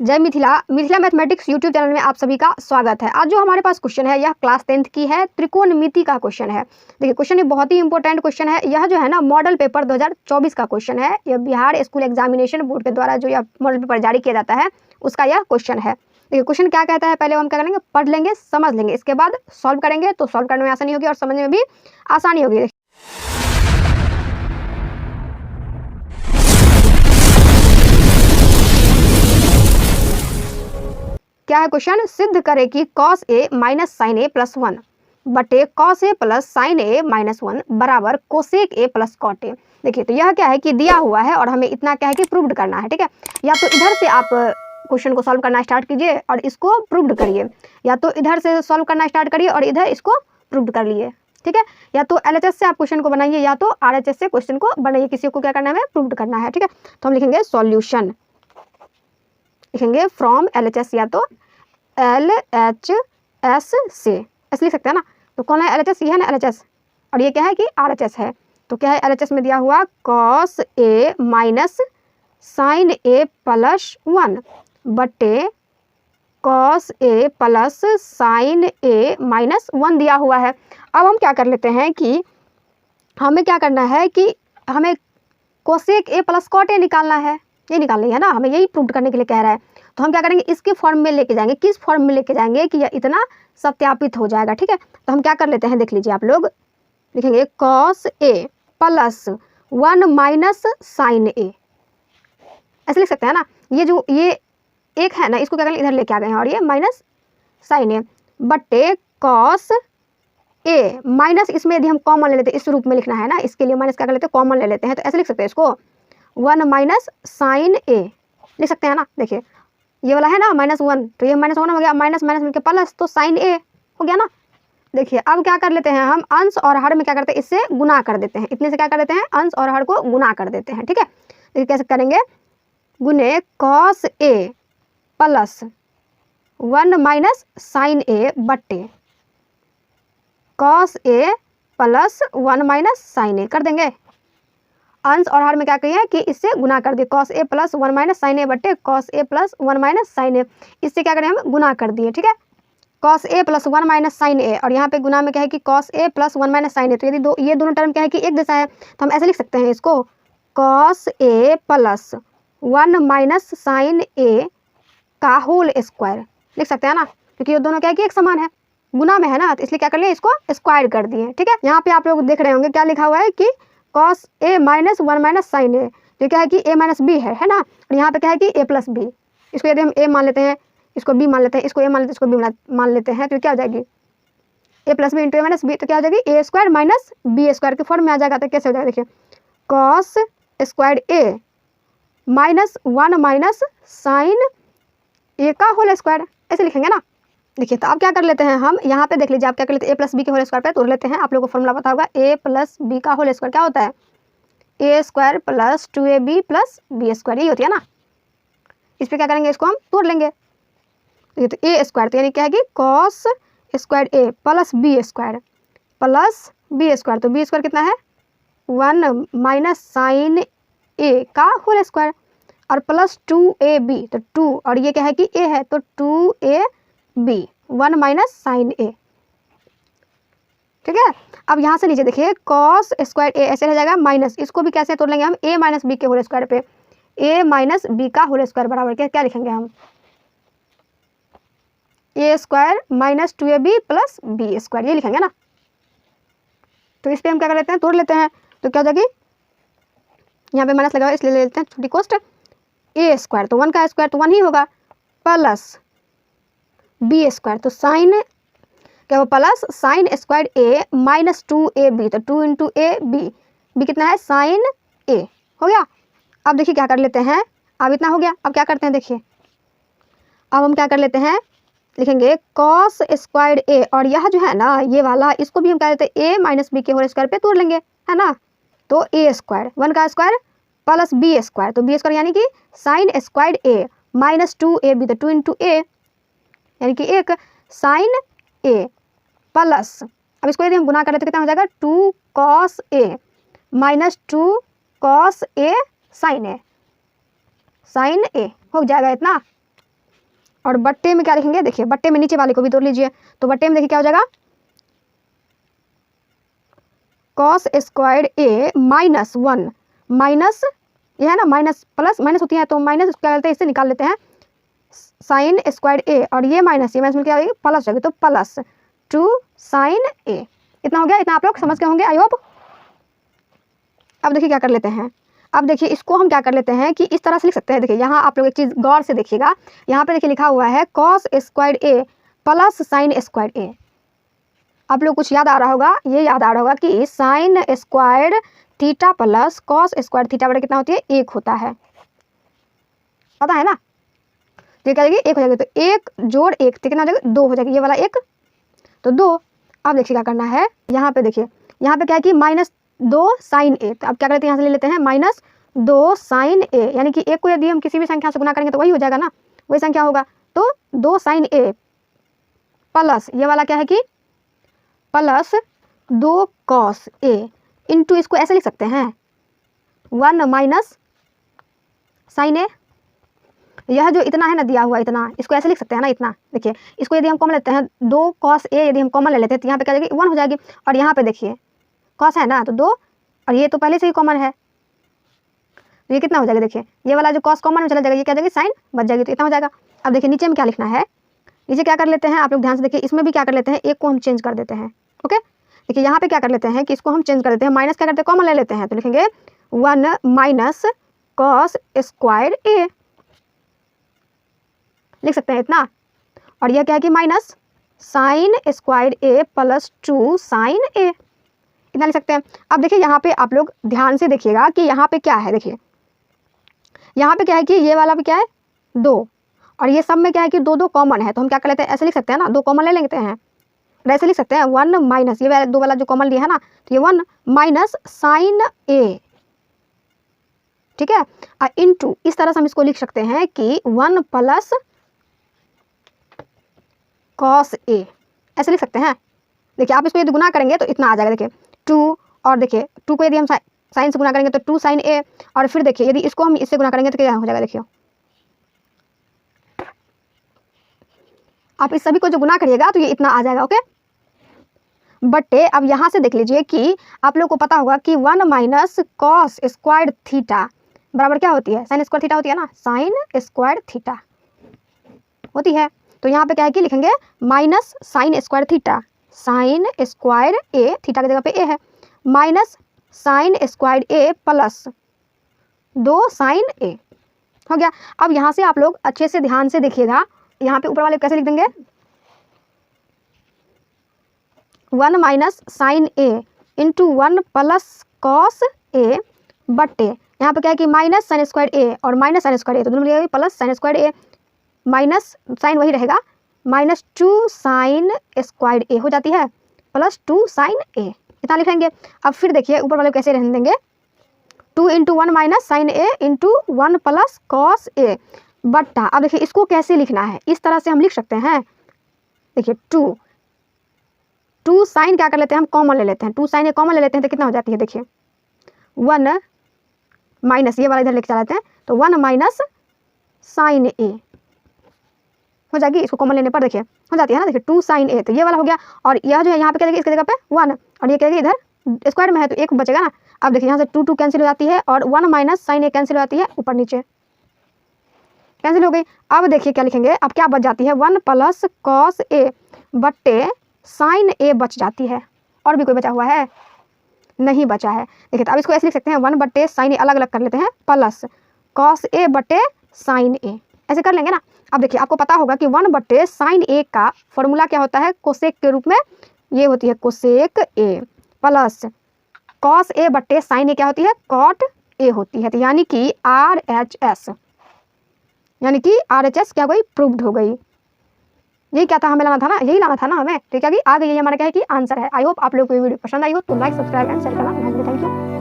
जय Mithila mathematics YouTube channel में आप सभी का स्वागत है। आज जो हमारे पास क्वेश्चन है यह क्लास 10th की है, त्रिकोणमिति का क्वेश्चन है। देखिए क्वेश्चन ये बहुत ही इंपॉर्टेंट क्वेश्चन है। यह जो है ना मॉडल पेपर 2024 का क्वेश्चन है। यह बिहार स्कूल एग्जामिनेशन बोर्ड के द्वारा जो यह मॉडल पेपर जारी किया जाता है उसका यह क्वेश्चन है। देखिए क्वेश्चन क्या कहता है, पहले हम क्या करेंगे, पढ़ लेंगे, समझ लेंगे, इसके बाद सॉल्व करेंगे तो सॉल्व करने में आसानी होगी और समझने में भी आसानी होगी। क्या है क्वेश्चन, सिद्ध करे कि cos a minus sine A plus 1 बटे cos a plus sine A minus 1 बराबर cosec a plus cot A. देखिए तो यह क्या है कि दिया हुआ है और हमें इतना क्या है कि प्रूव्ड करना है। ठीक है, या तो इधर से आप क्वेश्चन को सॉल्व करना स्टार्ट कीजिए और इसको प्रूव्ड करिए, या तो इधर से सॉल्व करना स्टार्ट करिए और इधर इसको प्रूव्ड कर लिए। ठीक है, या तो LHS से आप क्वेश्चन को बनाइए या तो RHS से क्वेश्चन को बनाइए, किसी को क्या करना है, प्रूव्ड करना है। ठीक है, तो हम लिखेंगे सॉल्यूशन, लिखेंगे फ्रॉम LHS या तो LHS से, ऐसे लिख सकते हैं ना। तो कौन है LHS, ये है ना LHS, और ये क्या है कि RHS है। तो क्या है LHS में दिया हुआ cos a minus sine a plus 1 बटे cos a plus sine a minus 1 दिया हुआ है। अब हम क्या कर लेते हैं कि हमें क्या करना है कि हमें cosec a plus cot a निकालना है, ये निकालनी है ना, हमें यही प्रूव करने के लिए कह रहा है। तो हम क्या करेंगे, इसके फॉर्म में लेके जाएंगे। किस फॉर्म में लेके जाएंगे कि यह इतना सत्यापित हो जाएगा। ठीक है, तो हम क्या कर लेते हैं, देख लीजिए आप लोग, लिखेंगे cos a plus 1 minus sine a, ऐसे लिख सकते हैं ना। ये एक है ना, इसको क्या करेंगे, इधर लेके आ गए हैं और ये माइनस साइन a बटे cos a माइनस, इसमें यदि हम कॉमन ले लेते हैं, इस रूप में लिखना है ना, इसके लिए माइनस क्या कर लेते हैं, कॉमन ले लेते हैं। तो ऐसे लिख सकते हैं इसको 1 माइनस साइन a लिख सकते हैं ना। देखिए ये वाला है ना -1, तो ये -1 हो गया, माइनस माइनस मिलकर प्लस, तो साइन a हो गया ना। देखिए अब क्या कर लेते हैं, हम अंश और हर में क्या करते हैं, इससे गुना कर देते हैं, इतने से क्या कर देते हैं, अंश और हर को गुना कर देते हैं। ठीक है, तो कैसे करेंगे, गुने cos a plus 1 minus sine a बटे cos a plus 1 minus sine a कर देंगे। अंश और हर में क्या करिए कि इससे गुना कर दिए, cos a plus 1 minus sine a बटे cos a plus 1 minus sine a, इससे क्या करें, हम गुना कर दिए। ठीक है, cos a plus 1 minus sine a, और यहाँ पे गुना में क्या है कि cos a plus 1 minus sine a। तो यदि ये दोनों टर्म क्या है कि एक जैसा है, तो हम ऐसे लिख सकते हैं इसको cos a plus 1 minus sine a का होल स्क्वायर लिख सकते हैं ना, क्योंकि ये दोनों क्या है कि एक समान है, गुना में है ना, तो इसलिए क्या कर लिया, इसको स्क्वायर कर दिए। ठीक है, यहाँ पे आप लोग देख रहे होंगे क्या लिखा हुआ है कि cos a minus 1 minus sine a, जो क्या है कि a माइनस बी है ना, और यहाँ पे क्या है कि a प्लस बी। इसको यदि हम a मान लेते हैं, इसको b मान लेते हैं, इसको a मान लेते हैं, इसको b मान लेते हैं, तो क्या हो जाएगी, a plus B into a minus B, तो क्या हो जाएगी a square minus B square के फॉर्म में आ जाएगा। तो कैसे हो जाएगा, देखिए cos square a minus 1 minus sine a का होल स्क्वायर, ऐसे लिखेंगे ना। देखिए तो अब क्या कर लेते हैं हम, यहाँ पे देख लीजिए, आप क्या कर लेते हैं, a प्लस बी के होल स्क्वायर पे तोड़ लेते हैं। आप लोगों को फॉर्मूला पता होगा, a प्लस बी का होल स्क्वायर क्या होता है, a square plus 2ab plus B square, यही होती है ना। इस पर क्या करेंगे, इसको हम तोड़ लेंगे। तो a स्क्वायर, तो यानी क्या है कि cos square a plus B square plus B square, तो बी स्क्वायर कितना है, 1 माइनस साइन a का होल स्क्वायर, और प्लस 2ab, तो 2, और ये क्या है कि a है, तो 2ab 1 माइनस साइन a। ठीक है, अब यहाँ से नीचे देखिए cos स्क्वायर a ऐसे रह जाएगा माइनस, इसको भी कैसे तोड़ लेंगे हम, a माइनस बी के होल स्क्वायर पे a माइनस बी का होल स्क्वायर बराबर क्या लिखेंगे हम, a square minus 2ab plus B square, ये लिखेंगे ना। तो इस पर हम क्या कर लेते हैं, तोड़ लेते हैं, तो क्या हो जाएगी, यहाँ पे माइनस लगा हुआ इसलिए ले लेते हैं छोटी कोस्ट, a स्क्वायर तो 1 का स्क्वायर तो 1 ही होगा, प्लस बी स्क्वायर, तो साइन क्या वो plus sine square a minus 2ab, तो 2 इंटू ए बी कितना है, साइन a हो गया। अब देखिए क्या कर लेते हैं, अब इतना हो गया, अब क्या करते हैं, देखिए अब हम क्या कर लेते हैं, लिखेंगे cos स्क्वायर a, और यह जो है ना ये वाला, इसको भी हम क्या लेते हैं, a माइनस बी के होल स्क्वायर पे तोड़ लेंगे, है ना। तो a स्क्वायर 1 का स्क्वायर प्लस बी स्क्वायर, तो बी स्क्वायर यानी कि sine square a minus 2ab, तो 2 इंटू ए यानी कि 1 साइन a प्लस, अब इसको यदि हम गुना करें तो कितना हो जाएगा, 2 cos a minus 2 cos a साइन a हो जाएगा इतना। और बट्टे में क्या लिखेंगे, देखिए बट्टे में नीचे वाले को भी तोड़ लीजिए, तो बट्टे में देखिए क्या हो जाएगा, कॉस स्क्वायर्ड ए माइनस 1 माइनस, ये है ना माइनस प्लस माइनस होती है तो माइनस क्या करते हैं, इससे निकाल लेते हैं साइन स्क्वायर्ड ए, और ये माइनस में क्या होगी प्लस जाएगी, तो प्लस 2 साइन ए। इतना हो गया, इतना आप लोग समझ के होंगे आई होप। अब देखिए क्या कर लेते हैं, अब देखिए इसको हम क्या कर लेते हैं कि इस तरह से लिख सकते हैं। देखिए यहाँ आप लोग एक चीज़ गौर से देखिएगा, यहाँ पे देखिए लिखा हुआ है कॉस स्क्वायर्ड ए प्लस साइन स्क्वायर्ड ए। आप लोग कुछ याद आ रहा होगा, ये याद आ रहा होगा कि sine squared theta plus cos squared theta बराबर कितना होती है, 1 होता है, पता है ना। तो क्या जाएगी 1 हो जाएगी, तो 1 जोड़ 1 तो कितना हो जाएगा 2 हो जाएगी, ये वाला 1 तो 2। अब देखिए क्या करना है, यहाँ पे देखिए यहाँ पे क्या है कि माइनस 2 साइन ए, तो अब क्या करते हैं यहाँ से ले लेते हैं माइनस 2 साइन ए, यानी कि 1 को यदि हम किसी भी संख्या से गुना करेंगे तो वही हो जाएगा ना, वही संख्या होगा, तो 2 साइन ए प्लस ये वाला क्या है कि प्लस 2 कॉस ए इंटू, इसको ऐसे लिख सकते हैं 1 माइनस साइन ए। यह जो इतना है ना दिया हुआ इतना, इसको ऐसे लिख सकते हैं ना इतना। देखिए इसको यदि हम कॉमन लेते हैं 2 कॉस ए, यदि हम कॉमन ले लेते हैं तो यहाँ पे क्या जाएगी 1 हो जाएगी, और यहाँ पे देखिए कॉस है ना तो 2, और ये तो पहले से ही कॉमन है, तो ये कितना हो जाएगा, देखिए ये वाला जो कॉस कॉमन में चला जाएगा, ये क्या जाएगी साइन बच जाएगी, तो इतना हो जाएगा। अब देखिए नीचे में क्या लिखना है, नीचे क्या कर लेते हैं आप लोग ध्यान से देखिए, इसमें भी क्या कर लेते हैं, एक को हम चेंज कर देते हैं। ओके देखिए यहाँ पे क्या कर लेते हैं कि इसको हम चेंज कर देते हैं, माइनस क्या करते हैं कॉमन ले लेते हैं, तो लिखेंगे 1 माइनस कॉस स्क्वायर ए, लिख सकते हैं इतना, और यह क्या है कि minus sine square A plus 2 sine ए, इतना लिख सकते हैं। अब देखिए यहाँ पे आप लोग ध्यान से देखिएगा कि यहाँ पे क्या है, देखिए यहाँ पे क्या है कि ये वाला भी क्या है 2, और ये सब में क्या है कि 2 2 कॉमन है, तो हम क्या कर लेते हैं ऐसे लिख सकते हैं ना, 2 कॉमन ले लेते हैं, ऐसे लिख सकते हैं 1 माइनस ये 2 वाला जो कॉमन लिया है ना, तो ये 1 माइनस साइन ए, ठीक है, और इनटू इस तरह से हम इसको लिख सकते हैं कि 1 प्लस कॉस ए, ऐसे लिख सकते हैं। देखिए आप इसको यदि गुना करेंगे तो इतना आ जाएगा, देखिए 2, और देखिए 2 को यदि हम साइन से गुना करेंगे तो 2 साइन ए, और फिर देखिए यदि इसको हम इससे गुना करेंगे तो क्या हो जाएगा, देखिए आप इस सभी को जो गुना करिएगा तो ये इतना आ जाएगा। ओके बटे अब यहाँ से देख लीजिए कि आप लोग को पता होगा कि 1 माइनस कॉस स्क्वायर्ड थीटा बराबर क्या होती है, साइन स्क्वायर थीटा होती है ना, साइन स्क्वायर थीटा होती है। तो यहाँ पे क्या है कि लिखेंगे minus sine square theta, sine square A, theta की जगह पे ए है, minus sine square A plus 2 sine A, हो गया। अब यहाँ से आप लोग अच्छे से ध्यान से देखिएगा, यहाँ पे ऊपर वाले कैसे लिख देंगे 1 minus sine A into 1 plus cos A बटे यहाँ पे क्या है कि माइनस साइन स्क्वायर ए और माइनस साइन स्क्वायर ए, तो दोनों मिलेगा प्लस साइन स्क्वायर ए, माइनस साइन वही रहेगा, माइनस 2 साइन स्क्वायर ए हो जाती है प्लस 2 साइन ए, इतना लिखेंगे। अब फिर देखिए ऊपर वाले कैसे रहने देंगे 2 into 1 minus sine A into 1 plus cos A बट्टा, अब देखिए इसको कैसे लिखना है, इस तरह से हम लिख सकते हैं। देखिए 2 साइन क्या कर लेते हैं हम कॉमन ले लेते हैं, 2 साइन ए कॉमन ले लेते हैं तो कितना हो जाती है, देखिए 1 माइनस ये वाला इधर लेके चलाते हैं तो 1 माइनस साइन ए हो जाएगी, इसको कॉमन लेने पर देखिए हो जाती है ना, देखिए 2 साइन ए, तो ये वाला हो गया, और यह जो है यहाँ पे क्या देगी इसकी जगह पे 1, और ये क्या देगी इधर स्क्वायर में है तो 1 बचेगा ना। अब देखिए यहाँ से 2 कैंसिल हो जाती है और 1 माइनस साइन ए कैंसिल हो जाती है, ऊपर नीचे कैंसिल हो गई। अब देखिए क्या लिखेंगे, अब क्या बच जाती है 1 प्लस कॉस ए बट्टे साइन ए बच जाती है, और भी कोई बचा हुआ है नहीं बचा है। देखिए तो अब इसको ऐसे लिख सकते हैं 1 बट्टे साइन ए अलग अलग कर लेते हैं प्लस कॉस ए बट्टे साइन ए, ऐसे कर लेंगे ना। अब देखिए आपको पता होगा कि 1 बट्टे साइन ए का फॉर्मूला क्या होता है, कोसेक के रूप में ये होती है cosec A, plus cos A बट्टे साइन ए क्या होती है कॉट ए होती है, तो यानी कि RHS, यानी कि RHS क्या हो गई प्रूव्ड हो गई। यही क्या था हमें लाना था ना, यही लाना था ना हमें, ठीक है कि आ गई, ये हमारा क्या है कि आंसर है। आई होप आप लोग को ये वीडियो पसंद आई हो तो लाइक सब्सक्राइब एंड शेयर करना। Thank you.